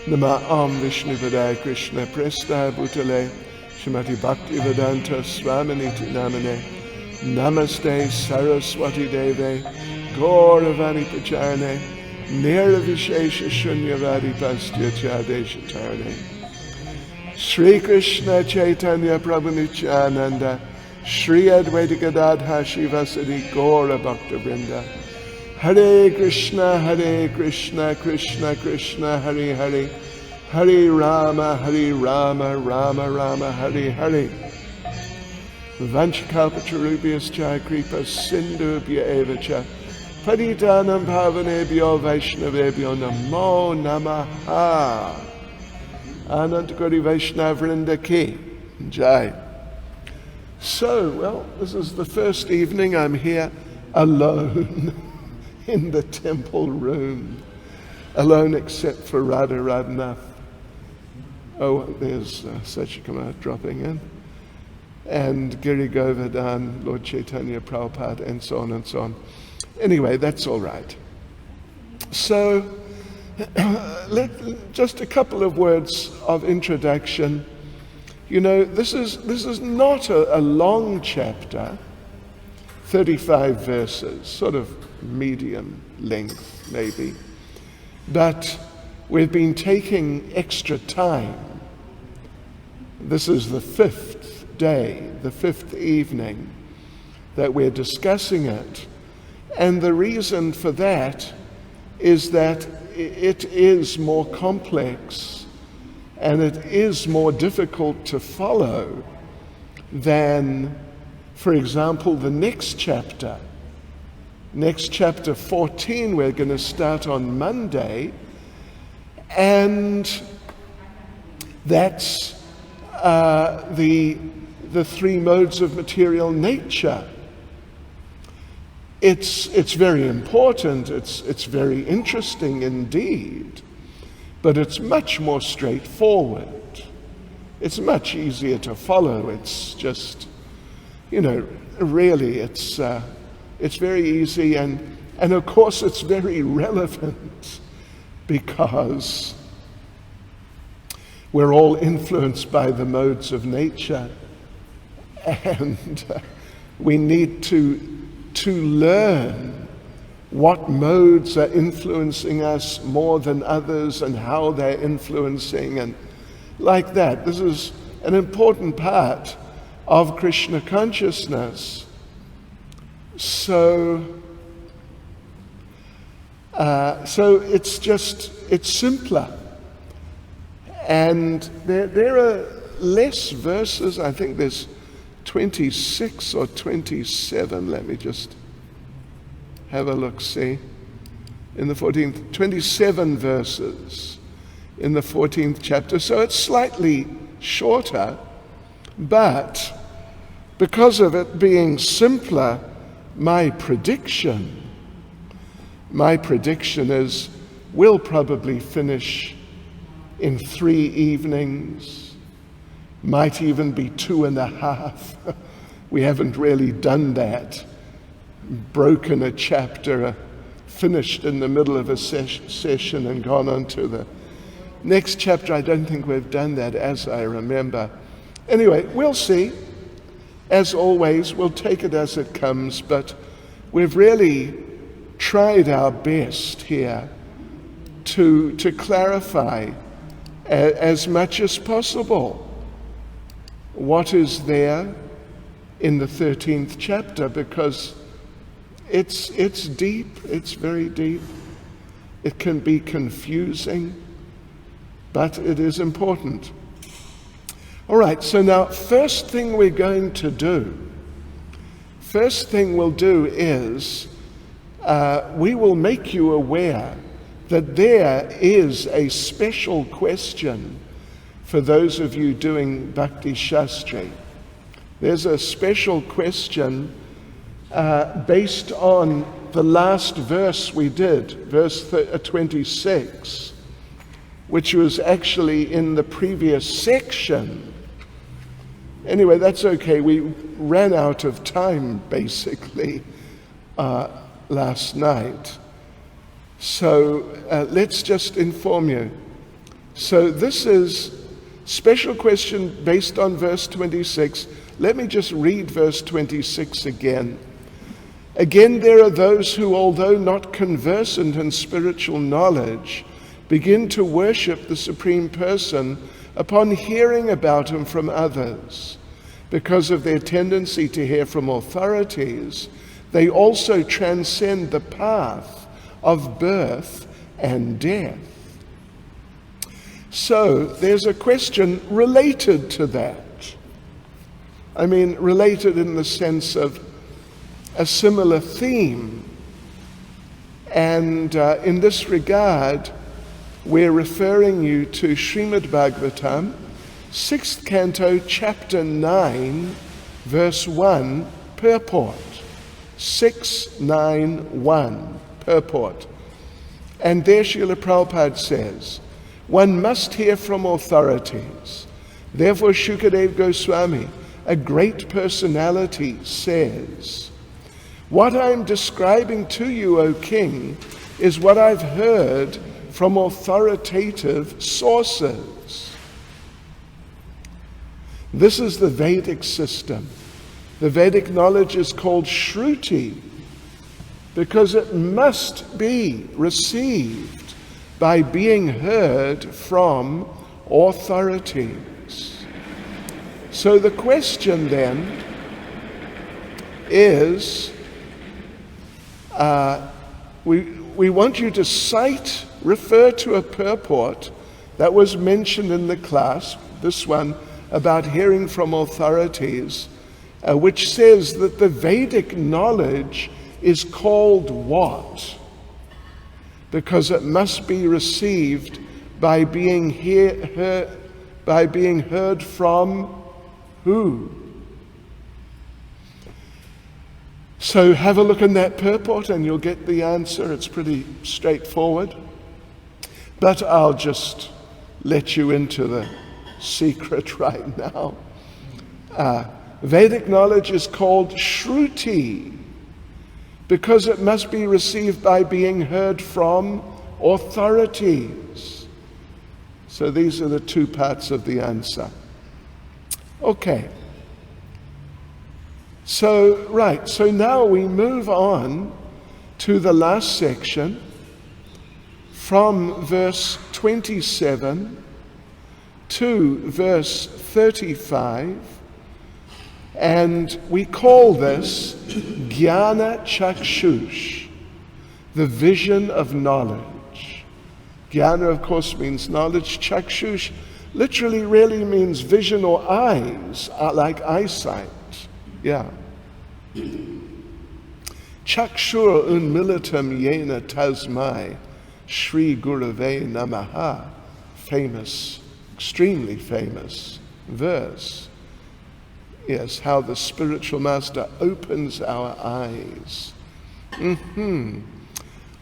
Nama Om Vishnu Padaya Krishna Prestaya Bhutale Shrimati Bhakti Vedanta Swaminiti Namane Namaste Saraswati Deve Gauravani Pracharane Nirvishesha Shunyavadi Pastya Chadesha Tarane Sri Krishna Chaitanya Prabhu Nityananda Shri Advaita Gadadha Shivasadi Gaura Bhakta Vrinda Hare Krishna, Krishna Krishna, Hare Hare, Hare Rama, Rama Rama, Hare Hare. Vanchakalpatarubhyascha kripa sindhubhya eva cha paditanam pavanebhyo vaishnavebhyo namo namaha. Anantakoti Vaishnav Vrinda ki jai. So, well, this is the first evening I'm here alone. In the temple room, alone except for Radha Radhanath. Oh, there's Sachikama dropping in. And Giri Govardhan, Lord Chaitanya Prabhupada, and so on and so on. Anyway, that's all right. So, just a couple of words of introduction. You know, this is not a long chapter, 35 verses, sort of medium length maybe, but we've been taking extra time. This is the fifth day, the fifth evening that we're discussing it, and the reason for that is that it is more complex and it is more difficult to follow than, for example, the next chapter. Next chapter 14, we're going to start on Monday, and that's the three modes of material nature. It's very important, it's very interesting indeed, but it's much more straightforward. It's much easier to follow. It's just, really it's very easy, and of course it's very relevant because we're all influenced by the modes of nature, and we need to learn what modes are influencing us more than others and how they're influencing, and like that. This is an important part of Krishna consciousness. So it's simpler, and there are less verses. I think there's 26 or 27. Let me just have a look. See, in the 14th, 27 verses in the 14th chapter. So it's slightly shorter, but because of it being simpler, my prediction is we'll probably finish in 3 evenings, might even be 2.5. We haven't really done that. Broken a chapter, finished in the middle of a session and gone on to the next chapter. I don't think we've done that, as I remember. Anyway, we'll see. As always, we'll take it as it comes, but we've really tried our best here to clarify as much as possible what is there in the 13th chapter, because it's deep, it's very deep. It can be confusing, but it is important. All right, so now first thing we'll do is we will make you aware that there is a special question for those of you doing Bhakti Shastri. There's a special question based on the last verse we did, verse 26, which was actually in the previous section. Anyway, that's okay. We ran out of time, basically, last night. So let's just inform you So this is special question based on verse 26. Let me just read verse 26 again. Again, there are those who, although not conversant in spiritual knowledge, begin to worship the Supreme Person upon hearing about him from others. Because of their tendency to hear from authorities, they also transcend the path of birth and death. So there's a question related to that. I mean, related in the sense of a similar theme. And in this regard, we're referring you to Srimad Bhagavatam, 6th canto, chapter 9, verse 1, purport. 691, purport. And there Srila Prabhupada says, one must hear from authorities. Therefore Shukadev Goswami, a great personality, says, what I'm describing to you, O King, is what I've heard from authoritative sources. This is the Vedic system. The Vedic knowledge is called Shruti because it must be received by being heard from authorities. So the question then is, we want you to cite, refer to a purport that was mentioned in the class, this one, about hearing from authorities, which says that the Vedic knowledge is called what? Because it must be received by being heard from who? So have a look in that purport and you'll get the answer. It's pretty straightforward. But I'll just let you into the secret right now. Vedic knowledge is called Shruti because it must be received by being heard from authorities. So these are the two parts of the answer. Okay. So now we move on to the last section from verse 27 to verse 35, and we call this Jnana Chakshush, the vision of knowledge. Jnana, of course, means knowledge. Chakshush literally really means vision or eyes, like eyesight. Yeah. Chakshur unmilitam yena tasmai Shri Gurave Namaha. Famous, extremely famous verse. Yes, how the spiritual master opens our eyes.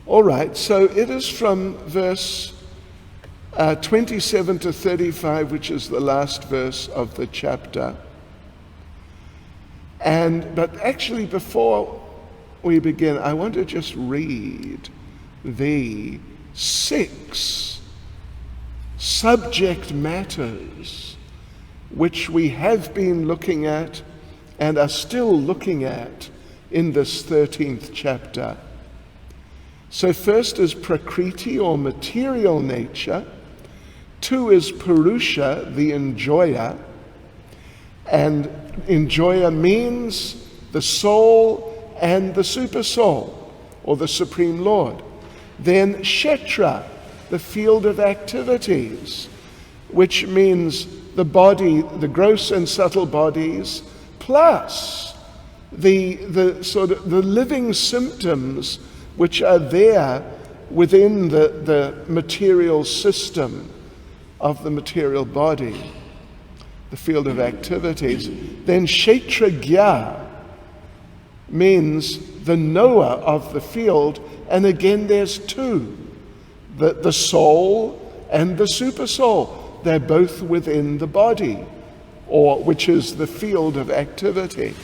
All right, so it is from verse 27 to 35, which is the last verse of the chapter. But actually, before we begin, I want to just read the 6 subject matters which we have been looking at and are still looking at in this 13th chapter. So first is Prakriti, or material nature. 2 is Purusha, the enjoyer. And enjoyer means the soul and the super soul, or the Supreme Lord. Then Kshetra, the field of activities, which means the body, the gross and subtle bodies, plus the sort of the living symptoms which are there within the material system of the material body, the field of activities. Then Kshetragya means the knower of the field, and again there's 2, the soul and the super soul. They're both within the body, or which is the field of activity.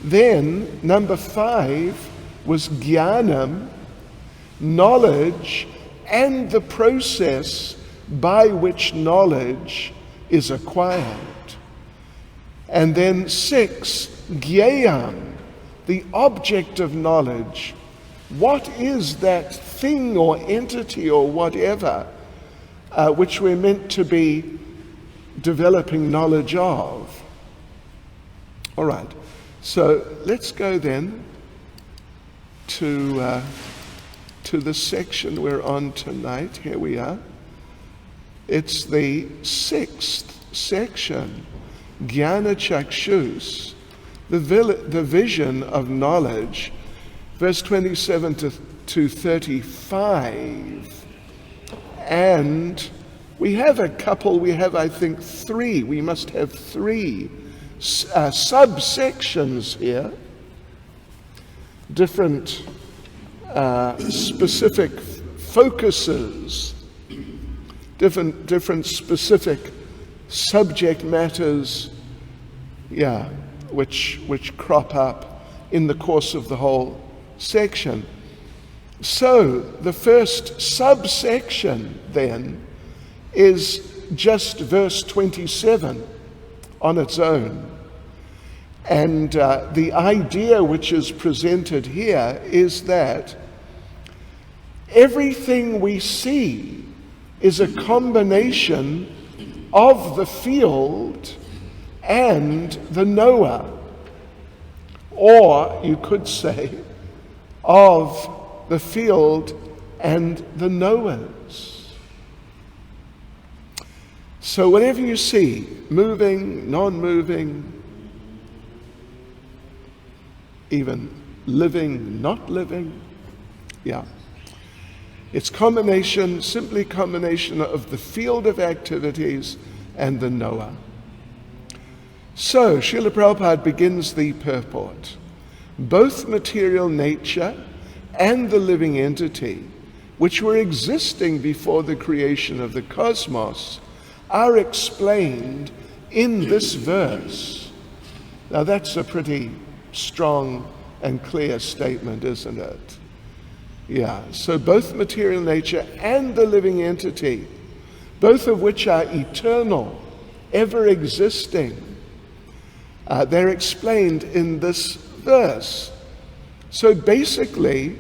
Then number 5 was Jnanam, knowledge and the process by which knowledge is acquired. And then 6, Gyayam, the object of knowledge. What is that thing or entity or whatever which we're meant to be developing knowledge of? All right, so let's go then to the section we're on tonight. Here we are. It's the 6th section, Jnana Chakshus, the vision of knowledge, verse 27 to 35. And we have I think 3. We must have 3 subsections here, different specific focuses, different specific subject matters, which crop up in the course of the whole section. So the first subsection then is just verse 27 on its own. And the idea which is presented here is that everything we see is a combination of the field and the knower, or you could say of the field and the knowers. So whatever you see, moving, non-moving, even living, not living, it's simply combination of the field of activities and the knower. So Srila Prabhupada begins the purport. Both material nature and the living entity, which were existing before the creation of the cosmos, are explained in this verse. Now that's a pretty strong and clear statement, isn't it? So both material nature and the living entity, both of which are eternal, ever existing, they're explained in this verse. So basically,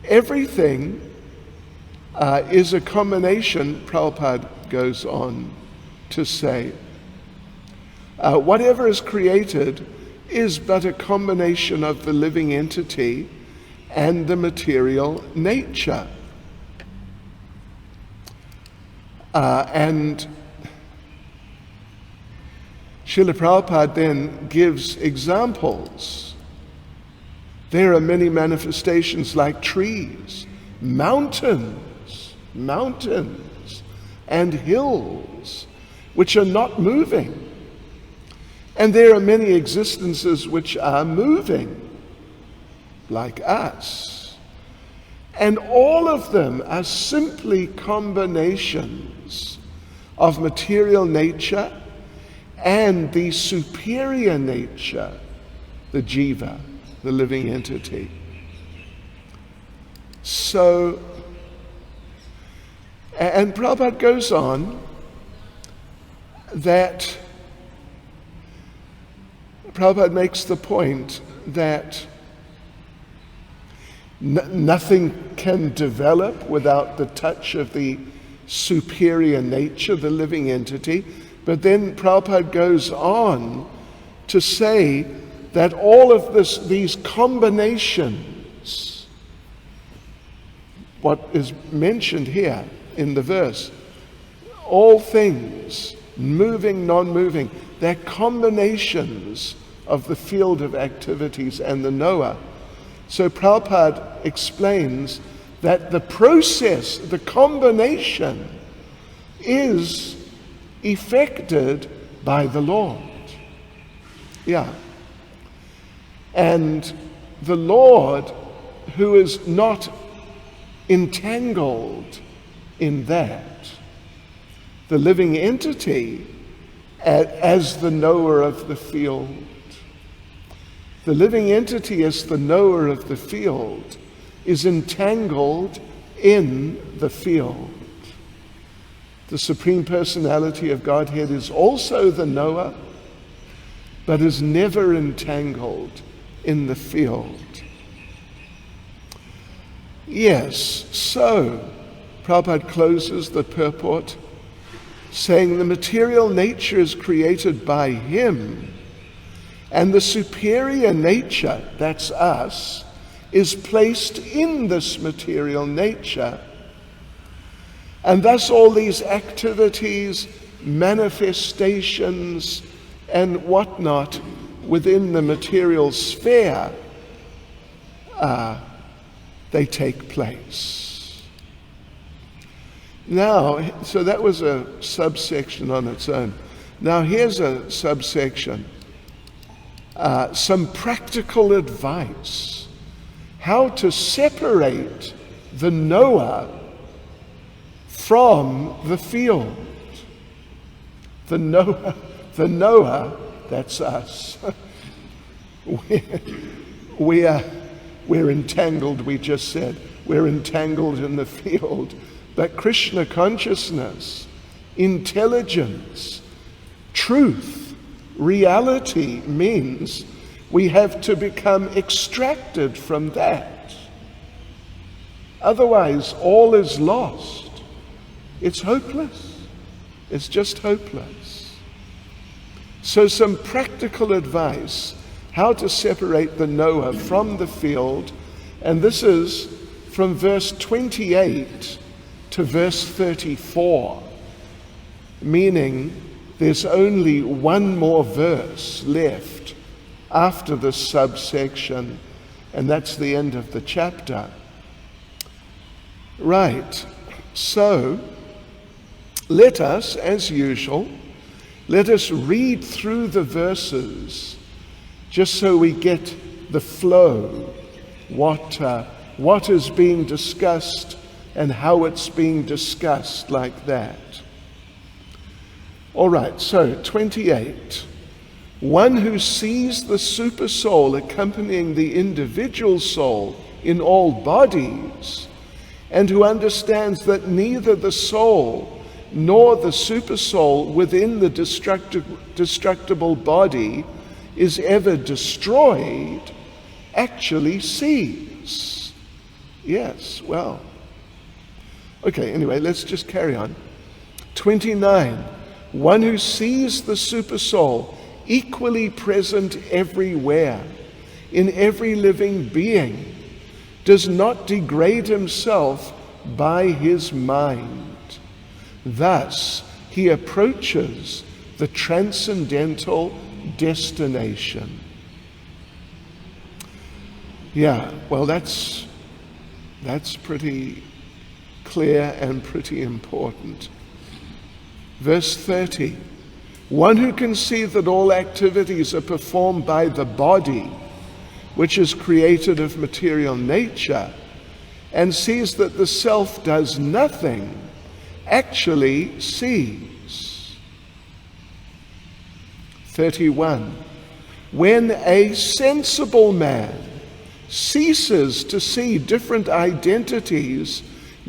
everything is a combination, Prabhupada goes on to say. Whatever is created is but a combination of the living entity and the material nature. And Srila Prabhupada then gives examples. There are many manifestations like trees, mountains, and hills, which are not moving. And there are many existences which are moving, like us. And all of them are simply combinations of material nature and the superior nature, the jiva, the living entity. So, and Prabhupada goes on that Prabhupada makes the point that nothing can develop without the touch of the superior nature, the living entity. But then Prabhupada goes on to say that all of these combinations, what is mentioned here in the verse, all things, moving, non-moving, they're combinations of the field of activities and the knower. So Prabhupada explains that the process, the combination, is effected by the Lord. And the Lord, who is not entangled in that, the living entity as the knower of the field. The living entity as the knower of the field is entangled in the field. The Supreme Personality of Godhead is also the knower, but is never entangled in the field. Yes, so Prabhupada closes the purport saying the material nature is created by him, and the superior nature, that's us, is placed in this material nature. And thus all these activities, manifestations, and whatnot within the material sphere, they take place. Now, so that was a subsection on its own. Now here's a subsection. Some practical advice. How to separate the knower from the field. The knower, that's us. We're entangled, we just said. We're entangled in the field. But Krishna consciousness, intelligence, truth, reality means we have to become extracted from that. Otherwise, all is lost. It's hopeless. It's just hopeless. So some practical advice, how to separate the knower from the field, and this is from verse 28 to verse 34, meaning there's only one more verse left after this subsection, and that's the end of the chapter. Right, so let us, as usual, let us read through the verses just so we get the flow, what is being discussed and how it's being discussed, like that. All right, so 28. One who sees the super soul accompanying the individual soul in all bodies, and who understands that neither the soul nor the super soul within the destructible body is ever destroyed, actually sees. Yes, well. Okay, anyway, let's just carry on. 29. One who sees the super soul equally present everywhere, in every living being, does not degrade himself by his mind. Thus, he approaches the transcendental destination. Yeah, well, that's pretty clear and pretty important. Verse 30. One who can see that all activities are performed by the body, which is created of material nature, and sees that the self does nothing, actually sees. 31. When a sensible man ceases to see different identities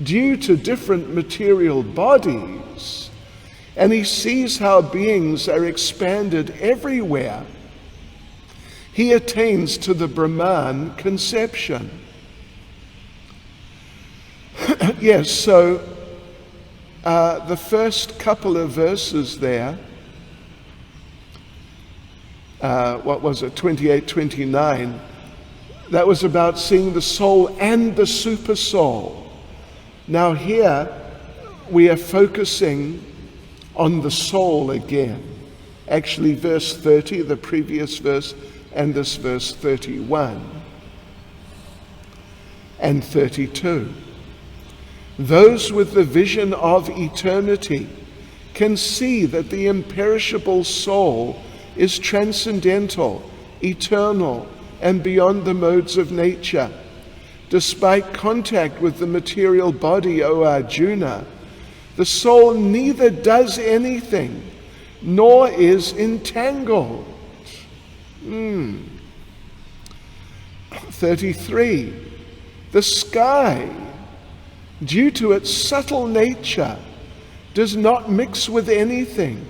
due to different material bodies, and he sees how beings are expanded everywhere, he attains to the Brahman conception. Yes, so the first couple of verses there, 28, 29, that was about seeing the soul and the super soul. Now here we are focusing on the soul again. Actually, verse 30, the previous verse, and this verse 31 and 32. Those with the vision of eternity can see that the imperishable soul is transcendental, eternal, and beyond the modes of nature. Despite contact with the material body, O Arjuna, the soul neither does anything nor is entangled. 33. The sky, due to its subtle nature, does not mix with anything,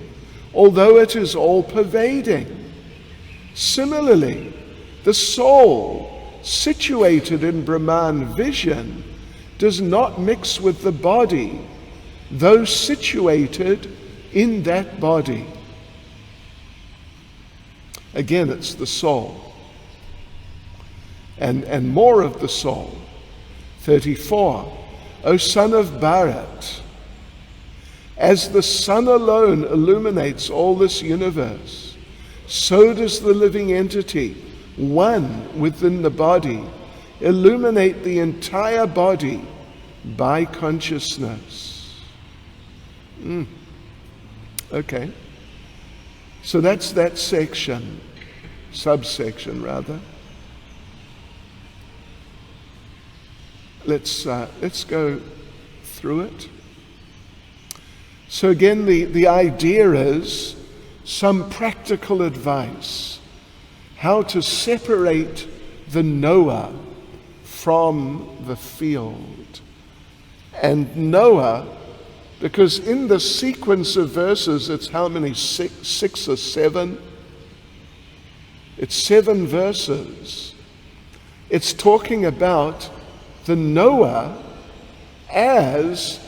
although it is all-pervading. Similarly, the soul, situated in Brahman vision, does not mix with the body, though situated in that body. Again, it's the soul. And more of the soul. 34. O son of Bharat, as the sun alone illuminates all this universe, so does the living entity, one within the body, illuminate the entire body by consciousness. Okay. So that's that section, subsection rather. Let's go through it. So again, the idea is some practical advice, how to separate the knower from the field. And knower, because in the sequence of verses, it's how many? Six or seven? It's 7 verses. It's talking about the knower as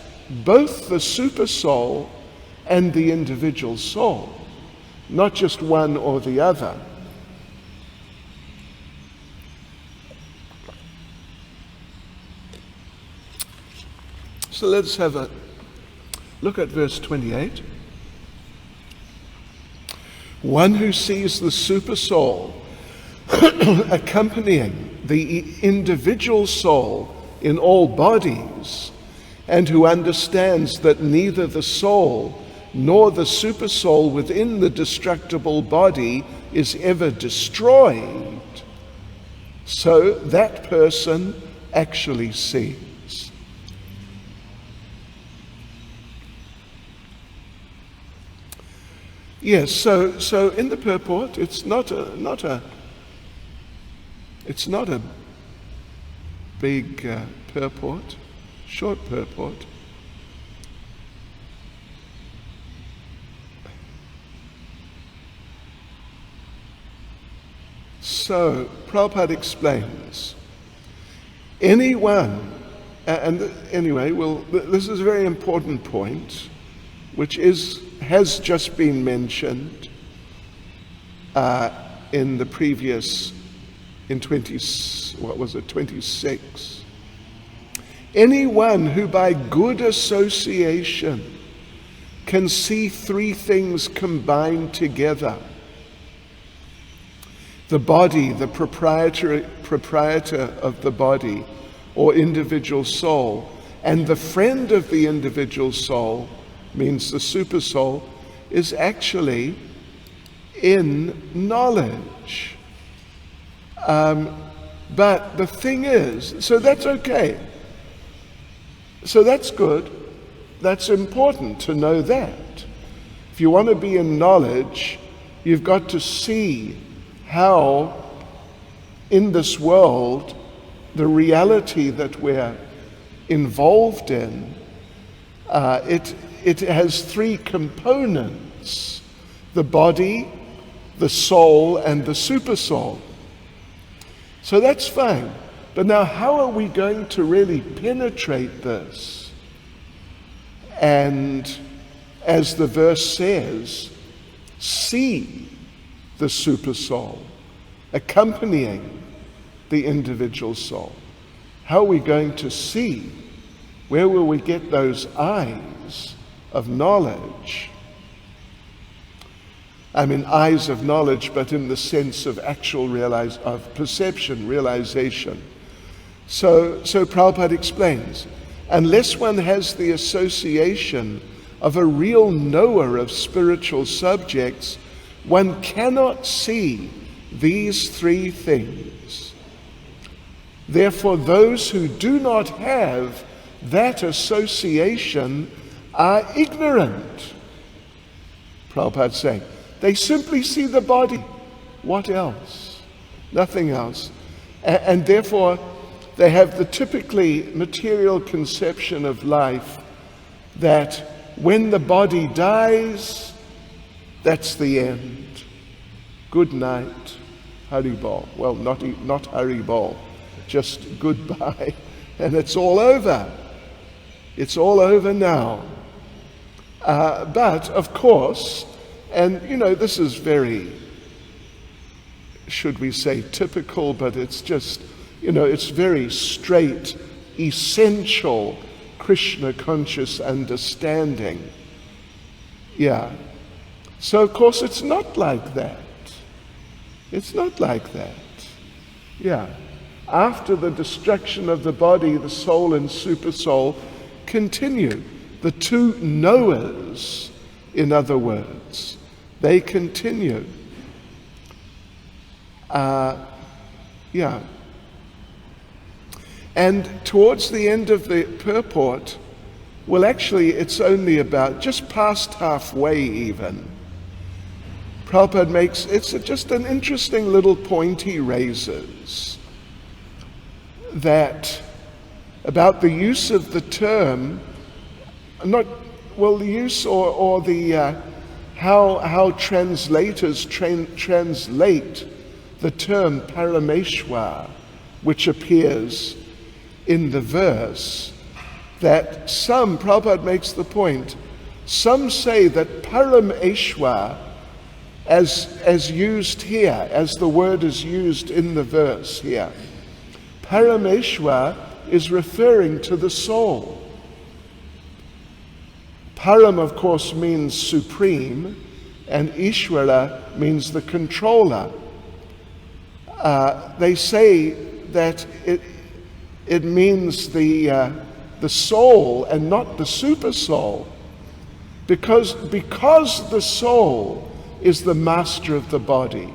both the super soul and the individual soul, not just one or the other. So let's have a look at verse 28. One who sees the super soul accompanying the individual soul in all bodies, and who understands that neither the soul nor the super soul within the destructible body is ever destroyed, so that person actually sees. Yes, so in the purport, it's not a big purport, short purport. So Prabhupada explains, anyone, and anyway, this is a very important point, which has just been mentioned in the previous, in 26. Anyone who by good association can see 3 things combined together: the body, the proprietor of the body or individual soul, and the friend of the individual soul, means the super soul, is actually in knowledge. But the thing is, so that's okay. So that's good. That's important to know that. If you want to be in knowledge, you've got to see how in this world, the reality that we're involved in, it has 3 components: the body, the soul, and the super soul. So that's fine. But now how are we going to really penetrate this? And as the verse says, see the super soul accompanying the individual soul. How are we going to see? Where will we get those eyes of knowledge? I mean, eyes of knowledge, but in the sense of actual perception, realization. So Prabhupada explains, unless one has the association of a real knower of spiritual subjects, one cannot see these 3 things. Therefore, those who do not have that association are ignorant. Prabhupada's saying, they simply see the body. What else? Nothing else. And therefore, they have the typically material conception of life that when the body dies, that's the end. Good night, Haribol. Well, not Haribol, just goodbye. And it's all over. It's all over now. But, of course, and this is very, should we say typical, but it's just, it's very straight, essential Krishna conscious understanding. Yeah. So, of course, it's not like that. It's not like that. Yeah. After the destruction of the body, the soul and supersoul continue. The two knowers, in other words, they continue. Yeah. And towards the end of the purport, well, actually, it's only about just past halfway even. Prabhupada makes, it's just an interesting little point he raises, that about the use of the term, the use or the how translators translate the term Parameshwar, which appears in the verse, that some, Prabhupada makes the point, some say that Parameshwar, as used here, as the word is used in the verse here, Parameshwar is referring to the soul. Param, of course, means supreme, and Ishvara means the controller. They say that it means the soul and not the super soul, because the soul is the master of the body,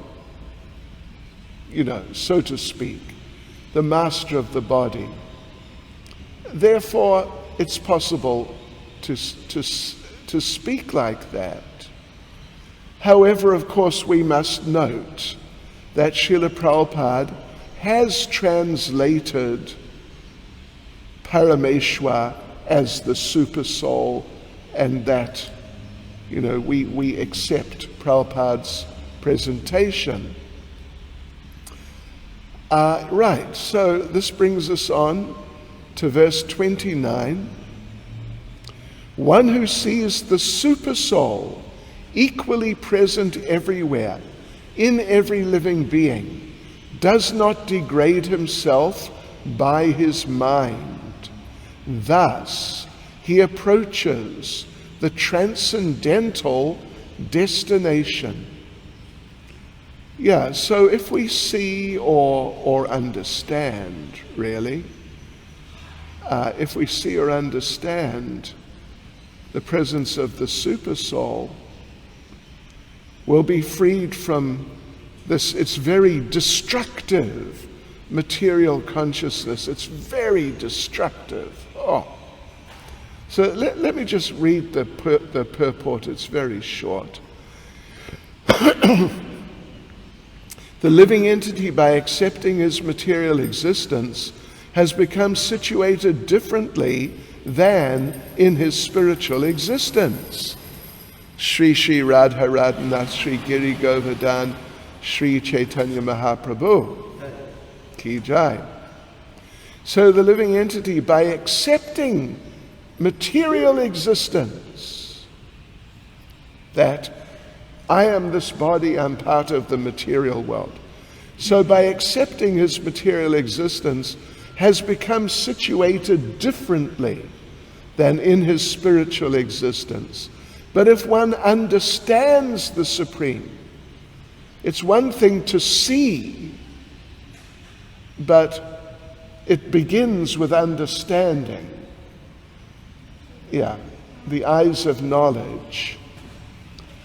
so to speak, the master of the body. Therefore, it's possible to speak like that. However, of course, we must note that Srila Prabhupada has translated Parameshwar as the super soul, and that, we accept Prabhupada's presentation. Right, so this brings us on to verse 29. One who sees the super soul equally present everywhere, in every living being, does not degrade himself by his mind. Thus, he approaches the transcendental destination. Yeah, so if we see or understand, really, if we see or understand the presence of the super soul, we'll be freed from this, it's very destructive material consciousness. It's very destructive. So let me just read the purport. It's very short. The living entity, by accepting his material existence, has become situated differently than in his spiritual existence. Shri Shri Radha Radhanath Shri Giri Govardhan Shri Caitanya Mahaprabhu Ki Jai. So the living entity, by accepting material existence, that I am this body, I'm part of the material world. So by accepting his material existence, has become situated differently than in his spiritual existence. But if one understands the Supreme, it's one thing to see, but it begins with understanding. Yeah, the eyes of knowledge.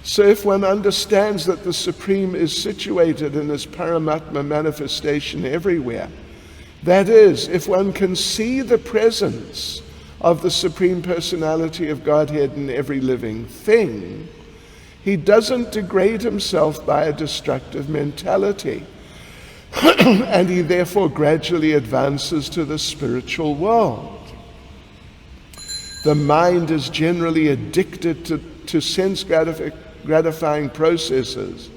So if one understands that the Supreme is situated in his Paramatma manifestation everywhere, that is, if one can see the presence of the Supreme Personality of Godhead in every living thing, he doesn't degrade himself by a destructive mentality. And he therefore gradually advances to the spiritual world. The mind is generally addicted to sense gratifying processes.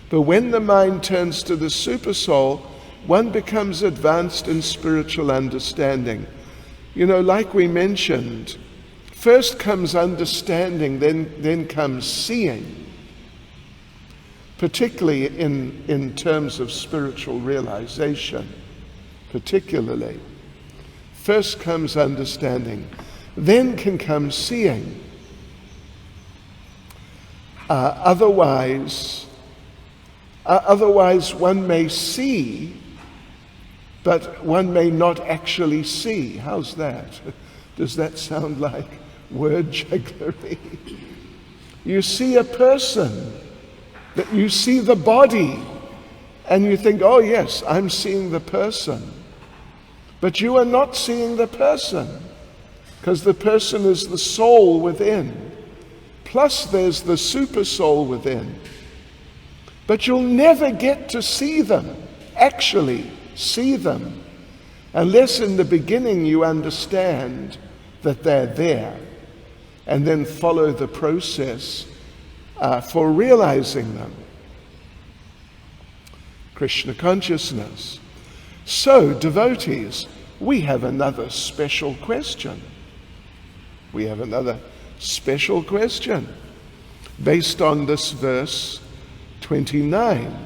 But when the mind turns to the supersoul, one becomes advanced in spiritual understanding. Like we mentioned, first comes understanding, then comes seeing, particularly in terms of spiritual realization, particularly. First comes understanding, then can come seeing. Otherwise one may see, but one may not actually see. How's that? Does that sound like word jugglery? You see a person, that you see the body, and you think, oh yes, I'm seeing the person. But you are not seeing the person, because the person is the soul within. Plus there's the super soul within. But you'll never get to see them, actually see them, unless in the beginning you understand that they're there, and then follow the process for realizing them. Krishna consciousness. So, devotees, we have another special question. We have another special question based on this verse 29.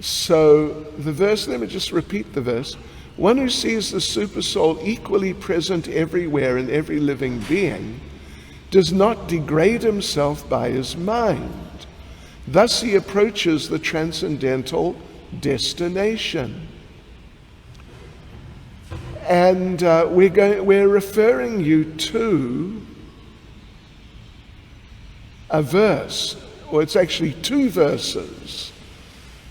So the verse, let me just repeat the verse. One who sees the supersoul equally present everywhere in every living being does not degrade himself by his mind. Thus he approaches the transcendental destination. And we're referring you to a verse, or it's actually two verses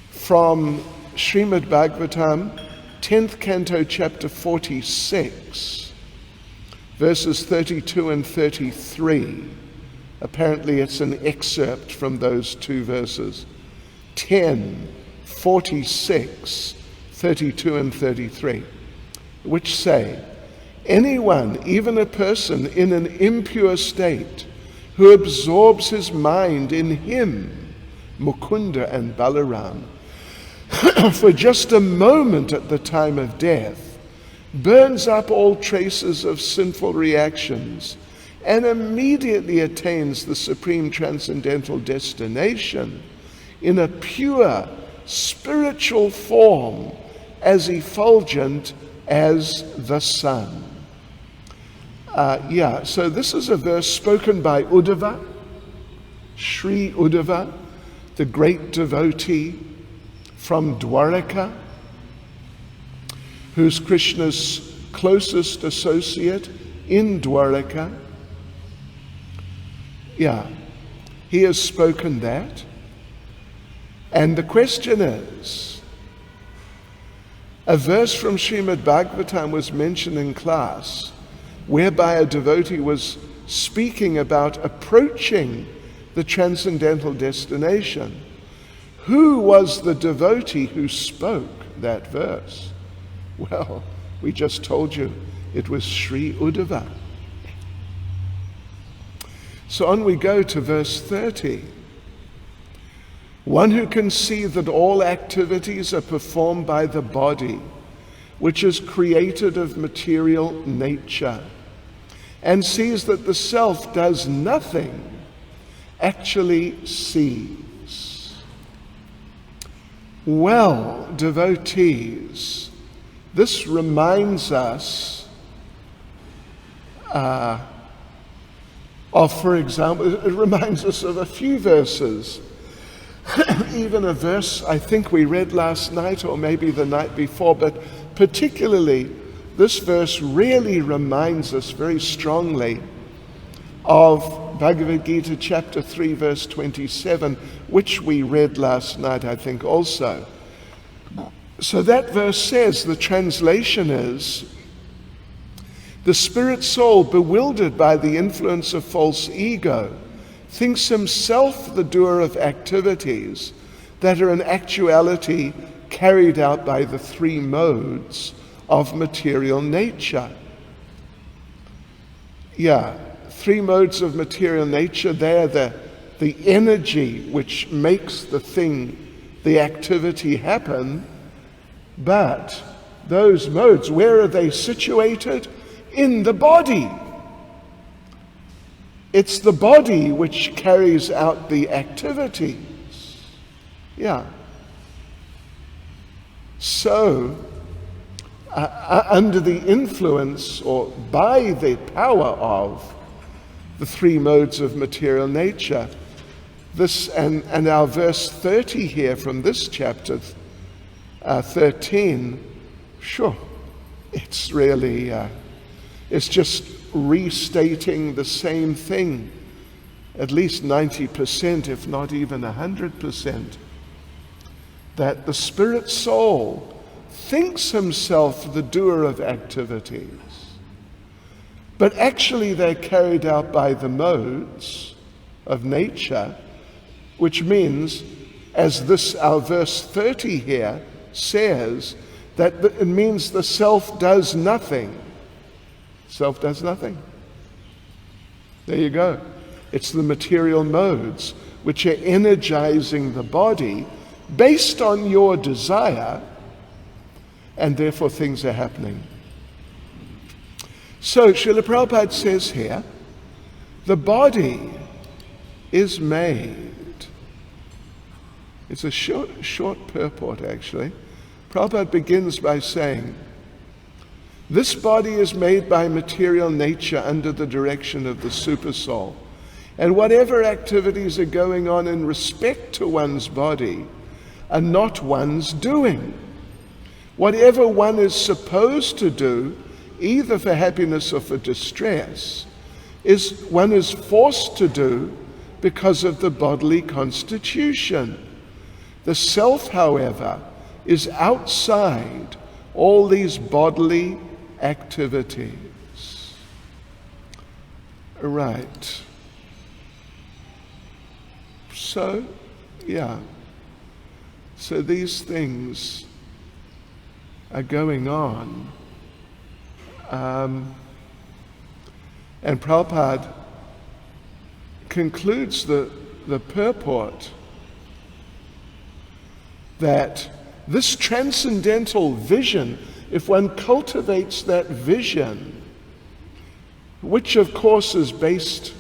from Srimad Bhagavatam, 10th canto, chapter 46, verses 32 and 33. Apparently it's an excerpt from those two verses. 10, 46, 32 and 33, which say, anyone, even a person in an impure state, who absorbs his mind in him, Mukunda and Balaram, for just a moment at the time of death, burns up all traces of sinful reactions, and immediately attains the supreme transcendental destination in a pure spiritual form, as effulgent as the sun. So this is a verse spoken by Uddhava, Sri Uddhava, the great devotee from Dwaraka, who's Krishna's closest associate in Dwaraka. He has spoken that. And the question is, a verse from Srimad Bhagavatam was mentioned in class, whereby a devotee was speaking about approaching the transcendental destination. Who was the devotee who spoke that verse? Well, we just told you it was Sri Uddhava. So on we go to verse 30. One who can see that all activities are performed by the body, which is created of material nature, and sees that the self does nothing, actually sees. Well, devotees, this reminds us for example, it reminds us of a few verses. Even a verse I think we read last night or maybe the night before, but particularly this verse really reminds us very strongly of Bhagavad Gita chapter 3 verse 27, which we read last night I think also. So that verse says, the translation is, the spirit soul, bewildered by the influence of false ego, thinks himself the doer of activities that are in actuality carried out by the three modes of material nature. three modes of material nature. They're the energy which makes the activity happen. But those modes, where are they situated? In the body. It's the body which carries out the activities. So, under the influence or by the power of the three modes of material nature, this and our verse 30 here from this chapter 13, it's really it's just restating the same thing, at least 90%, if not even 100%, that the spirit soul thinks himself the doer of activities, but actually they're carried out by the modes of nature, which means, as our verse 30 here says, that it means the self does nothing. Self does nothing. There you go. It's the material modes which are energizing the body based on your desire, and therefore things are happening. So Srila Prabhupada says here, the body is made. It's a short purport actually. Prabhupada begins by saying, this body is made by material nature under the direction of the Supersoul. And whatever activities are going on in respect to one's body are not one's doing. Whatever one is supposed to do, either for happiness or for distress, one is forced to do because of the bodily constitution. The self, however, is outside all these bodily activities. Right. So, so these things are going on. And Prabhupada concludes the purport that this transcendental vision, if one cultivates that vision, which of course is based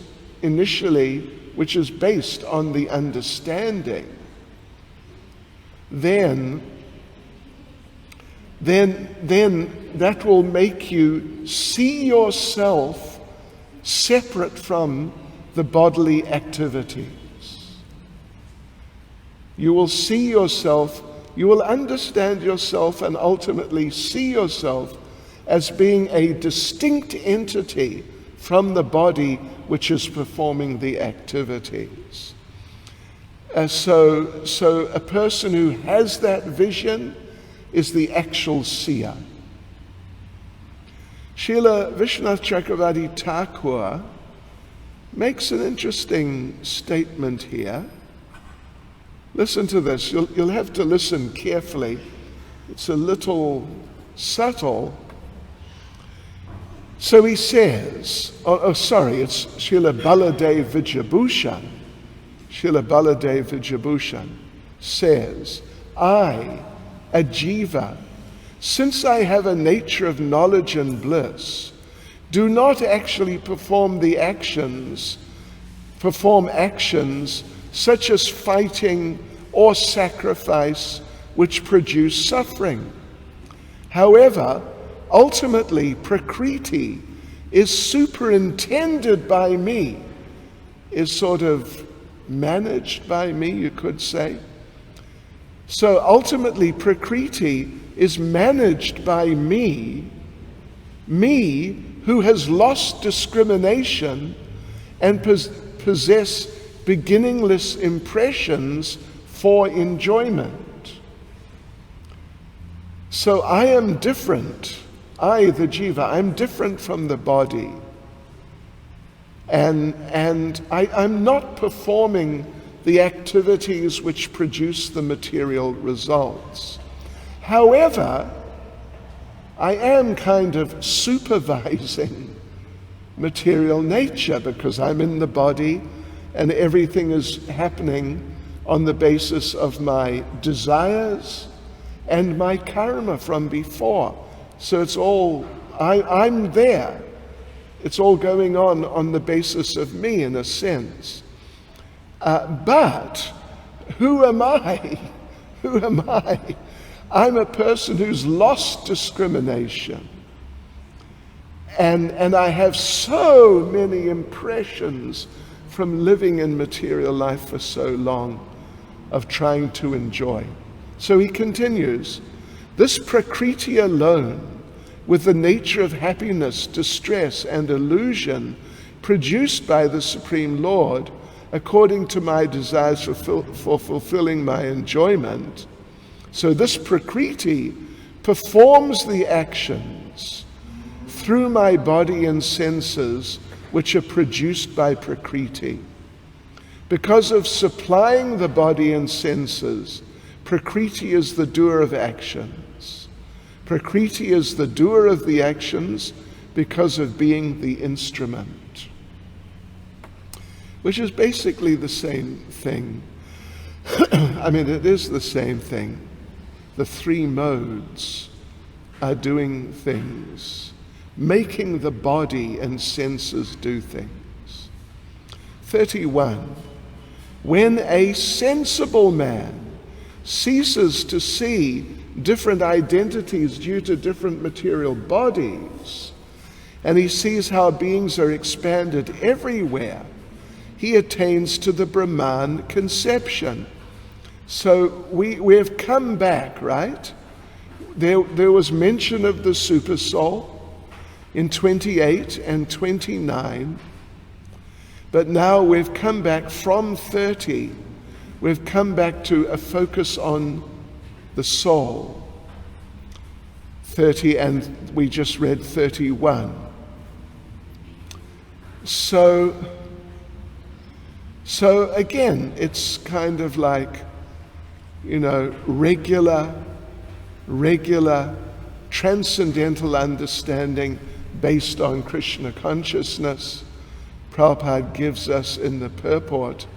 on the understanding, then that will make you see yourself separate from the bodily activities. You will see yourself, you will understand yourself, and ultimately see yourself as being a distinct entity from the body which is performing the activities. So a person who has that vision is the actual seer. Srila Vishwanath Chakravarti Thakur makes an interesting statement here. Listen to this. You'll have to listen carefully. It's a little subtle. So he says, it's Srila Baladev Vijayabhushan. Srila Baladev Vijayabhushan says, I, a jiva, since I have a nature of knowledge and bliss, do not actually perform actions such as fighting or sacrifice which produce suffering. However, ultimately, Prakriti is superintended by me, is sort of managed by me, you could say. So ultimately, Prakriti is managed by me who has lost discrimination and possess beginningless impressions for enjoyment. So I am different. I, the jiva, I'm different from the body. And I'm not performing the activities which produce the material results. However, I am kind of supervising material nature, because I'm in the body and everything is happening on the basis of my desires and my karma from before. So it's all, I'm there. It's all going on the basis of me, in a sense. But who am I? Who am I? I'm a person who's lost discrimination. And I have so many impressions from living in material life for so long, of trying to enjoy. So he continues, this Prakriti alone, with the nature of happiness, distress, and illusion produced by the Supreme Lord, according to my desires for fulfilling my enjoyment. So this Prakriti performs the actions through my body and senses which are produced by Prakriti. Because of supplying the body and senses, Prakriti is the doer of actions. Prakriti is the doer of the actions because of being the instrument, which is basically the same thing. I mean, it is the same thing. The three modes are doing things, making the body and senses do things. 31. When a sensible man ceases to see different identities due to different material bodies, and he sees how beings are expanded everywhere, he attains to the Brahman conception. So we have come back, right? There was mention of the Supersoul in 28 and 29, but now we've come back from 30. We've come back to a focus on the soul. 30, and we just read 31. So again, it's kind of like, regular, transcendental understanding based on Krishna consciousness. Prabhupada gives us in the purport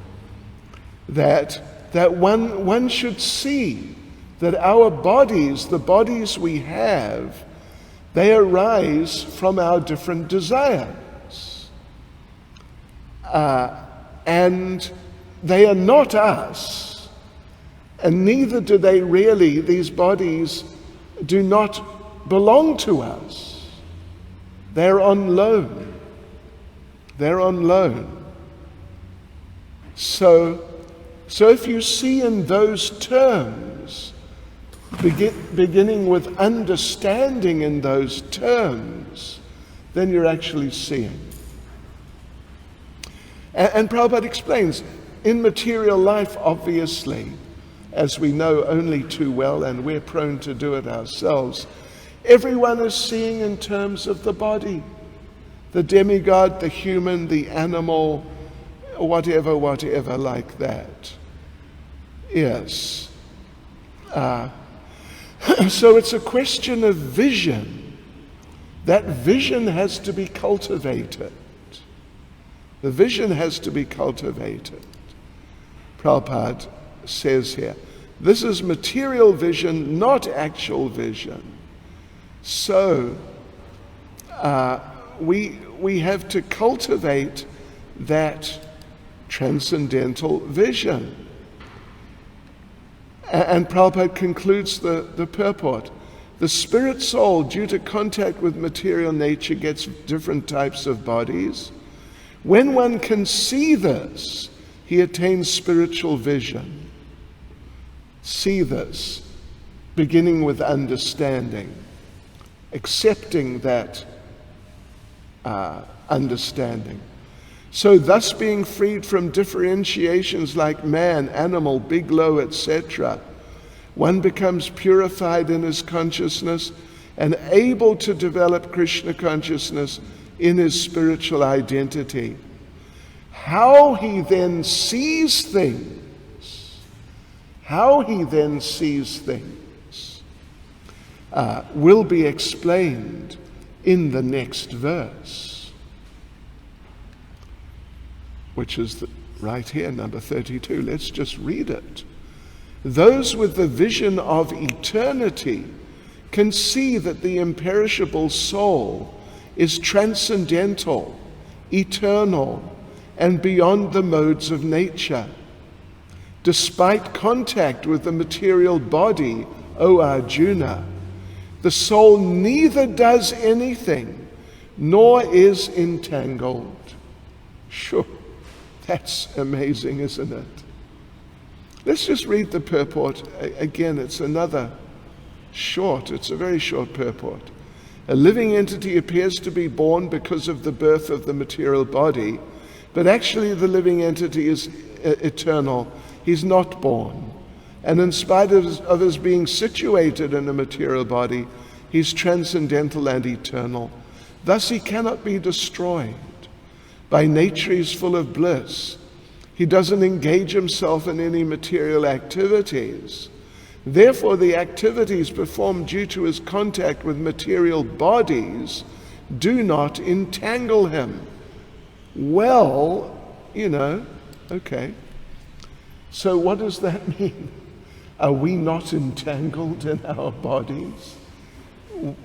that one should see that our bodies, the bodies we have, they arise from our different desires. And they are not us, and neither do they really, these bodies do not belong to us. They're on loan. They're on loan. So if you see in those terms, beginning with understanding in those terms, then you're actually seeing. And Prabhupada explains, in material life, obviously, as we know only too well, and we're prone to do it ourselves, everyone is seeing in terms of the body. The demigod, the human, the animal, whatever like that. Yes. So it's a question of vision. That vision has to be cultivated. The vision has to be cultivated. Prabhupada says here, this is material vision, not actual vision. So we have to cultivate that transcendental vision. And Prabhupada concludes the purport. The spirit soul, due to contact with material nature, gets different types of bodies. When one can see this, he attains spiritual vision. See this, beginning with understanding, accepting that understanding. So thus being freed from differentiations like man, animal, big, low, etc., one becomes purified in his consciousness and able to develop Krishna consciousness in his spiritual identity. How he then sees things, will be explained in the next verse. which is right here, number 32. Let's just read it. Those with the vision of eternity can see that the imperishable soul is transcendental, eternal, and beyond the modes of nature. Despite contact with the material body, O Arjuna, the soul neither does anything nor is entangled. Sure, that's amazing, isn't it? Let's just read the purport again. It's a very short purport. A living entity appears to be born because of the birth of the material body, but actually the living entity is eternal. He's not born. And in spite of his being situated in a material body, he's transcendental and eternal. Thus he cannot be destroyed. By nature he's full of bliss. He doesn't engage himself in any material activities. Therefore, the activities performed due to his contact with material bodies do not entangle him. Well, okay. So what does that mean? Are we not entangled in our bodies?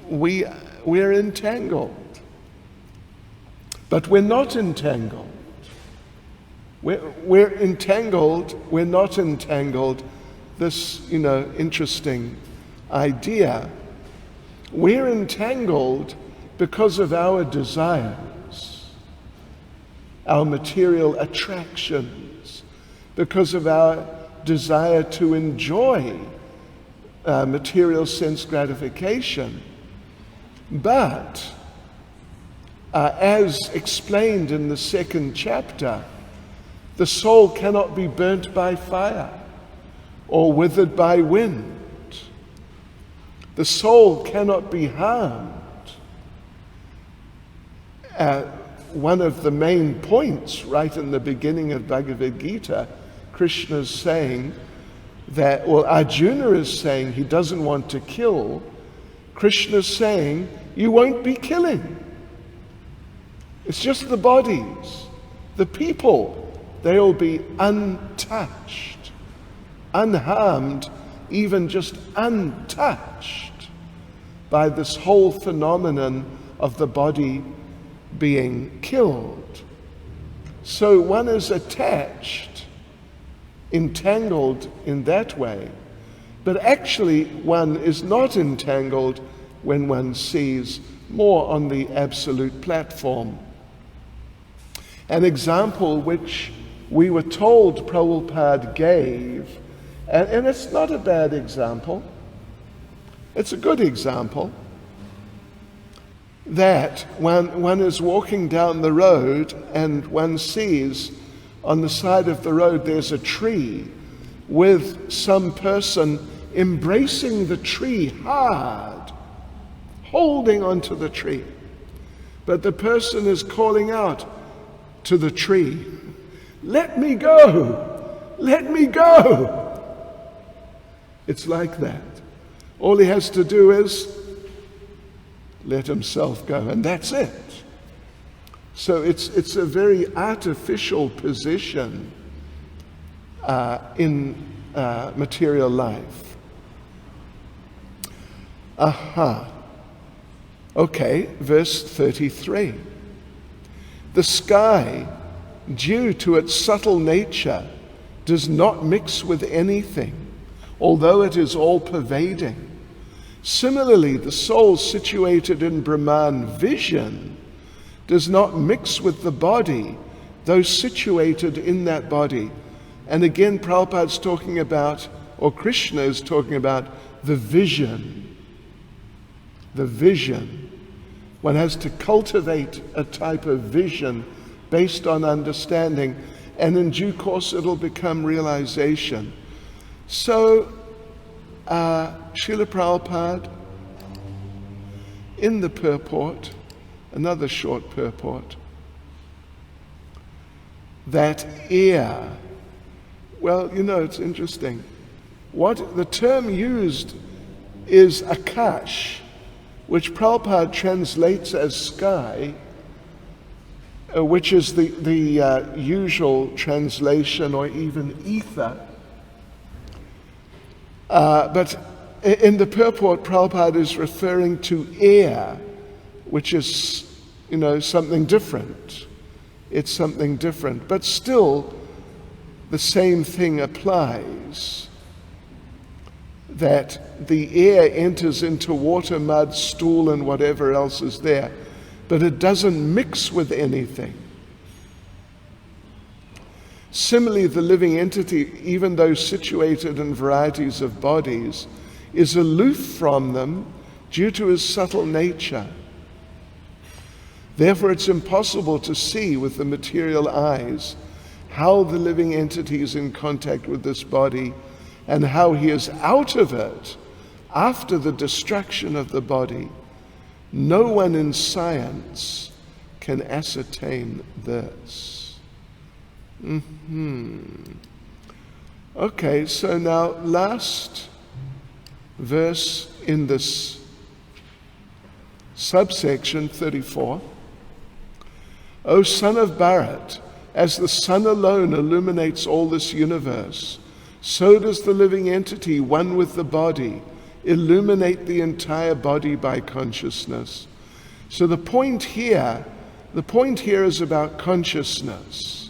We're entangled. But we're not entangled. We're entangled, we're not entangled. This, interesting idea. We're entangled because of our desires, our material attractions, because of our desire to enjoy material sense gratification. But, as explained in the second chapter, the soul cannot be burnt by fire or withered by wind. The soul cannot be harmed. One of the main points right in the beginning of Bhagavad Gita, Krishna's saying that, Arjuna is saying he doesn't want to kill. Krishna's saying, you won't be killing. It's just the bodies. The people, they'll be untouched. Unharmed, even just untouched by this whole phenomenon of the body being killed. So one is attached, entangled in that way, but actually one is not entangled when one sees more on the absolute platform. An example which we were told Prabhupada gave, and it's not a bad example, it's a good example, that one is walking down the road and one sees on the side of the road there's a tree with some person embracing the tree hard, holding onto the tree. But the person is calling out to the tree, "Let me go! Let me go!" It's like that. All he has to do is let himself go, and that's it. So it's a very artificial position in material life. Okay, verse 33. The sky, due to its subtle nature, does not mix with anything, although it is all-pervading. Similarly, the soul situated in Brahman vision does not mix with the body, though situated in that body. And again, Prabhupada's talking about, or Krishna is talking about, the vision. The vision. One has to cultivate a type of vision based on understanding, and in due course it'll become realization. So, Srila Prabhupada, in the purport, another short purport, that ear, well, it's interesting. What the term used is akash, which Prabhupada translates as sky, which is the usual translation, or even ether. But in the purport, Prabhupada is referring to air, which is, something different. It's something different, but still the same thing applies. That the air enters into water, mud, stool, and whatever else is there, but it doesn't mix with anything. Similarly, the living entity, even though situated in varieties of bodies, is aloof from them due to his subtle nature. Therefore, it's impossible to see with the material eyes how the living entity is in contact with this body and how he is out of it after the destruction of the body. No one in science can ascertain this. Okay, so now last verse in this subsection 34. O son of Bharat, as the sun alone illuminates all this universe, so does the living entity, one with the body, illuminate the entire body by consciousness. So the point here is about consciousness.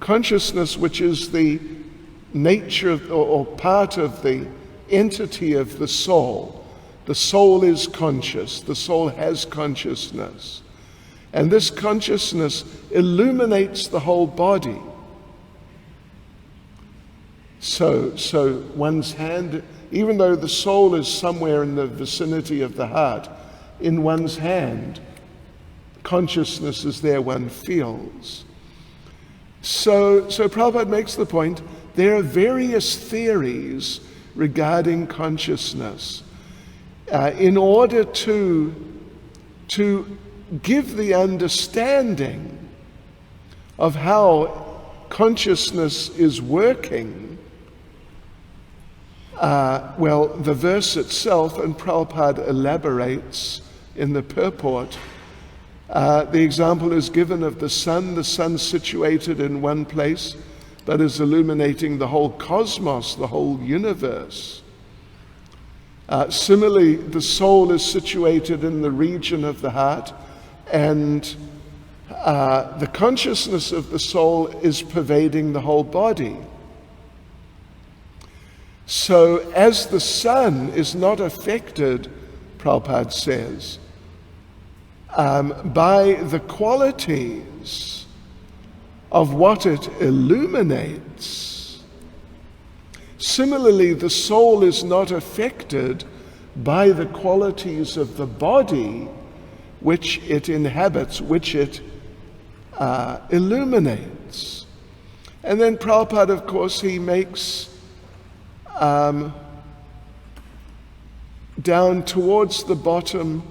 Consciousness, which is the nature of, or part of the entity of the soul. The soul is conscious. The soul has consciousness. And this consciousness illuminates the whole body. So one's hand, even though the soul is somewhere in the vicinity of the heart, in one's hand, consciousness is there, one feels. So Prabhupada makes the point, there are various theories regarding consciousness. In order to give the understanding of how consciousness is working, the verse itself, and Prabhupada elaborates in the purport, the example is given of the sun situated in one place, but is illuminating the whole cosmos, the whole universe. Similarly, the soul is situated in the region of the heart, and the consciousness of the soul is pervading the whole body. So as the sun is not affected, Prabhupada says, by the qualities of what it illuminates, similarly the soul is not affected by the qualities of the body which it inhabits, which it illuminates. And then Prabhupada, of course, he makes down towards the bottom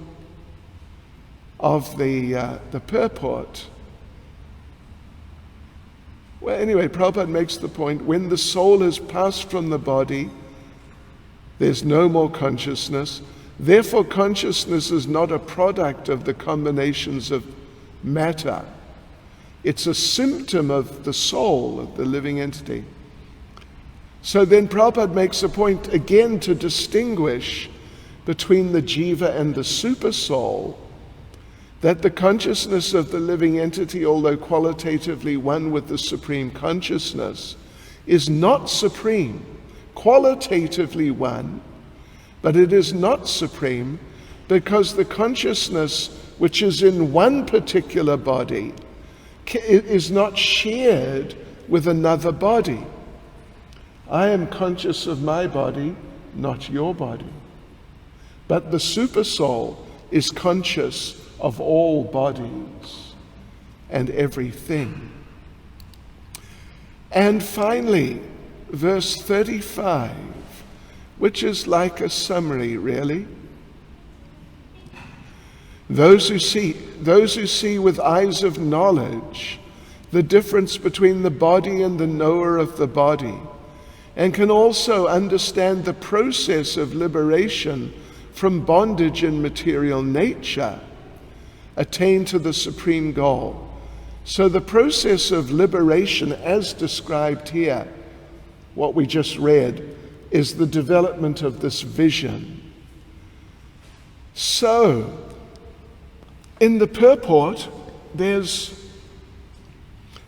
of the purport. Well, anyway, Prabhupada makes the point, when the soul has passed from the body, there's no more consciousness. Therefore, consciousness is not a product of the combinations of matter. It's a symptom of the soul, of the living entity. So then Prabhupada makes a point again to distinguish between the jiva and the super soul, that the consciousness of the living entity, although qualitatively one with the supreme consciousness, is not supreme. Qualitatively one, but it is not supreme, because the consciousness which is in one particular body is not shared with another body. I am conscious of my body, not your body. But the super soul is conscious of all bodies and everything. And finally, verse 35, which is like a summary, really. Those who see with eyes of knowledge the difference between the body and the knower of the body, and can also understand the process of liberation from bondage in material nature, attain to the supreme goal. So the process of liberation, as described here, what we just read, is the development of this vision. So, in the purport, there's,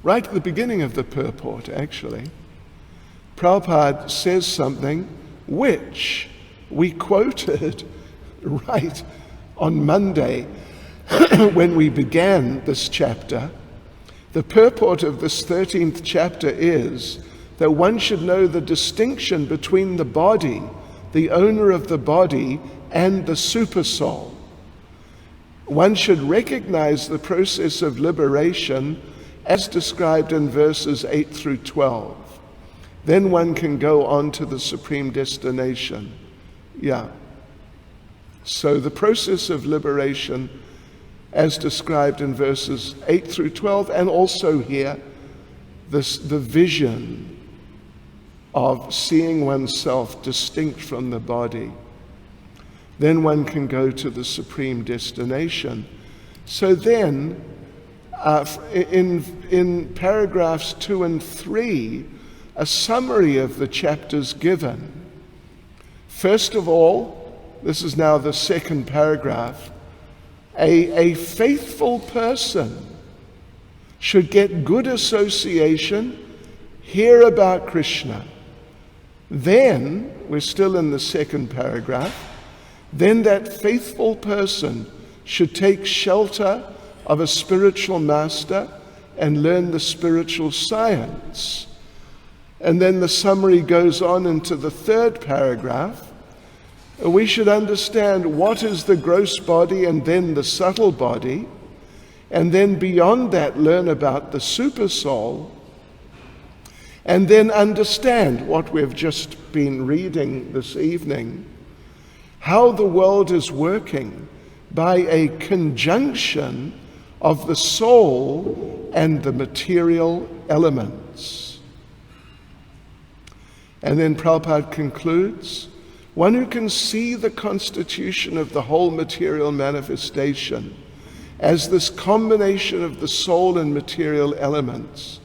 right at the beginning of the purport, actually, Prabhupada says something which we quoted right on Monday when we began this chapter. The purport of this 13th chapter is that one should know the distinction between the body, the owner of the body, and the supersoul. One should recognize the process of liberation as described in verses 8 through 12. Then one can go on to the supreme destination. Yeah. So the process of liberation as described in verses 8 through 12, and also here, the vision of seeing oneself distinct from the body. Then one can go to the supreme destination. So then, in paragraphs 2 and 3, a summary of the chapters given. First of all, this is now the second paragraph, a faithful person should get good association, hear about Krishna. Then, we're still in the second paragraph, then that faithful person should take shelter of a spiritual master and learn the spiritual science. And then the summary goes on into the third paragraph. We should understand what is the gross body and then the subtle body, and then beyond that learn about the super soul, and then understand what we've just been reading this evening, how the world is working by a conjunction of the soul and the material elements. And then Prabhupada concludes, one who can see the constitution of the whole material manifestation as this combination of the soul and material elements,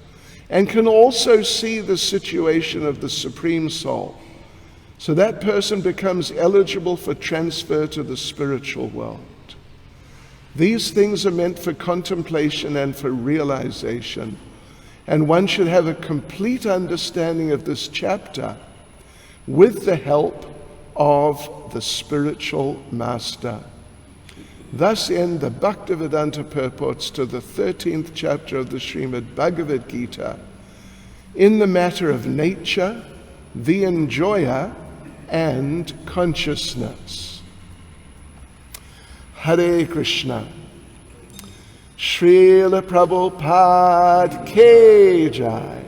and can also see the situation of the Supreme Soul. So that person becomes eligible for transfer to the spiritual world. These things are meant for contemplation and for realization, and one should have a complete understanding of this chapter with the help of the spiritual master. Thus end the Bhaktivedanta purports to the 13th chapter of the Srimad Bhagavad Gita in the matter of nature, the enjoyer, and consciousness. Hare Krishna. Srila Prabhupada Ki Jai.